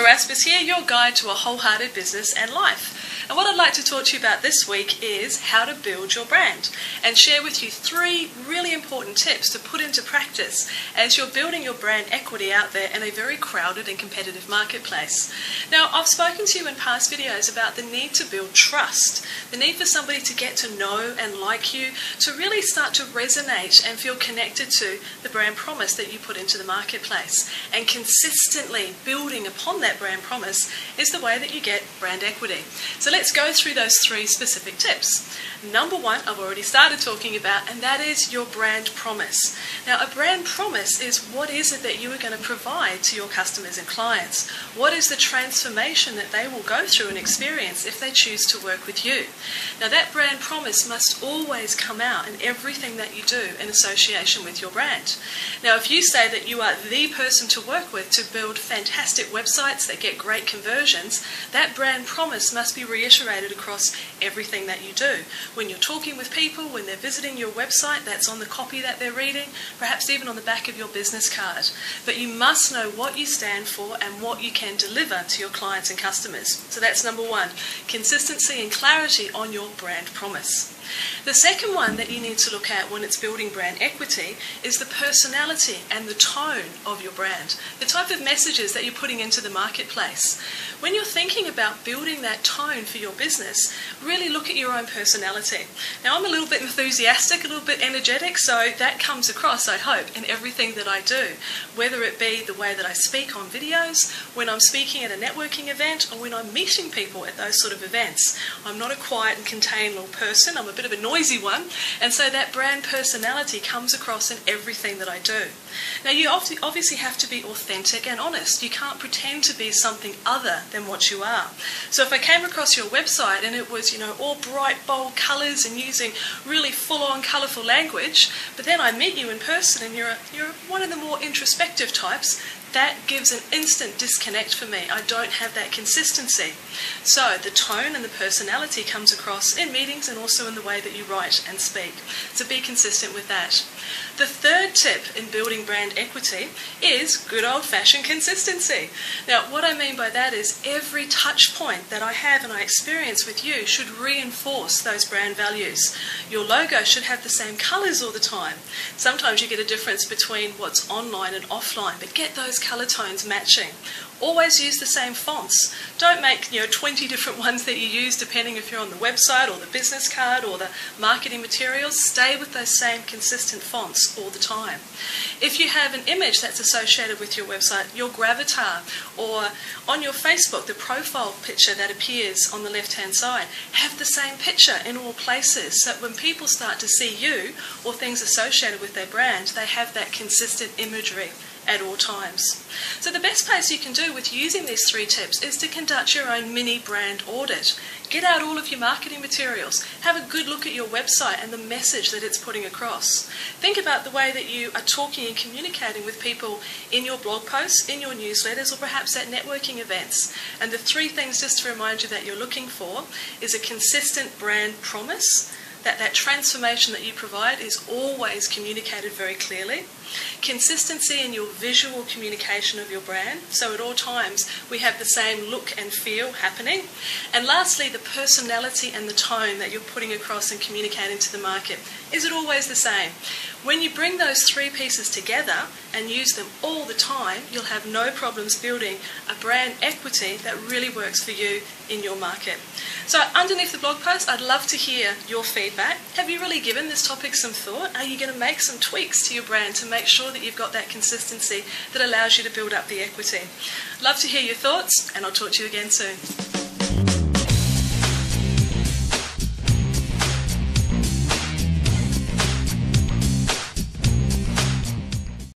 Raspass here, your guide to a wholehearted business and life. And what I'd like to talk to you about this week is how to build your brand and share with you 3 really important tips to put into practice as you're building your brand equity out there in a very crowded and competitive marketplace. Now, I've spoken to you in past videos about the need to build trust, the need for somebody to get to know and like you, to really start to resonate and feel connected to the brand promise that you put into the marketplace. And consistently building upon that brand promise is the way that you get brand equity. So let's go through those 3 specific tips. Number 1, I've already started talking about, and that is your brand promise. Now, a brand promise is what is it that you are going to provide to your customers and clients? What is the transformation that they will go through and experience if they choose to work with you? Now, that brand promise must always come out in everything that you do in association with your brand. Now, if you say that you are the person to work with to build fantastic websites that get great conversions, that brand promise must be reiterated across everything that you do. When you're talking with people, when they're visiting your website, that's on the copy that they're reading, perhaps even on the back of your business card. But you must know what you stand for and what you can deliver to your clients and customers. So that's number 1, consistency and clarity on your brand promise. The second one that you need to look at when it's building brand equity is the personality and the tone of your brand, the type of messages that you're putting into the marketplace. When you're thinking about building that tone for your business, really look at your own personality. Now, I'm a little bit enthusiastic, a little bit energetic, so that comes across, I hope, in everything that I do, whether it be the way that I speak on videos, when I'm speaking at a networking event, or when I'm meeting people at those sort of events. I'm not a quiet and contained little person, I'm a bit of a noisy one, and so that brand personality comes across in everything that I do. Now, you obviously have to be authentic and honest. You can't pretend to be something other than what you are. So if I came across your website and it was, all bright, bold colours and using really full-on colourful language, but then I meet you in person and you're one of the more introspective types, that gives an instant disconnect for me. I don't have that consistency. So the tone and the personality comes across in meetings and also in the way that you write and speak. So be consistent with that. The third tip in building brand equity is good old-fashioned consistency. Now, what I mean by that is every touch point that I have and I experience with you should reinforce those brand values. Your logo should have the same colours all the time. Sometimes you get a difference between what's online and offline, but get those colour tones matching. Always use the same fonts. Don't make 20 different ones that you use depending if you're on the website or the business card or the marketing materials. Stay with those same consistent fonts all the time. If you have an image that's associated with your website, your gravatar, or on your Facebook, the profile picture that appears on the left-hand side, have the same picture in all places so that when people start to see you or things associated with their brand, they have that consistent imagery at all times. So the best place you can do with using these 3 tips is to conduct your own mini brand audit. Get out all of your marketing materials. Have a good look at your website and the message that it's putting across. Think about the way that you are talking and communicating with people in your blog posts, in your newsletters, or perhaps at networking events. And the 3 things just to remind you that you're looking for is a consistent brand promise, that transformation that you provide is always communicated very clearly. Consistency in your visual communication of your brand, so at all times we have the same look and feel happening. And lastly, the personality and the tone that you're putting across and communicating to the market. Is it always the same? When you bring those 3 pieces together and use them all the time, you'll have no problems building a brand equity that really works for you in your market. So underneath the blog post, I'd love to hear your feedback. Have you really given this topic some thought? Are you going to make some tweaks to your brand to make sure that you've got that consistency that allows you to build up the equity? Love to hear your thoughts, and I'll talk to you again soon.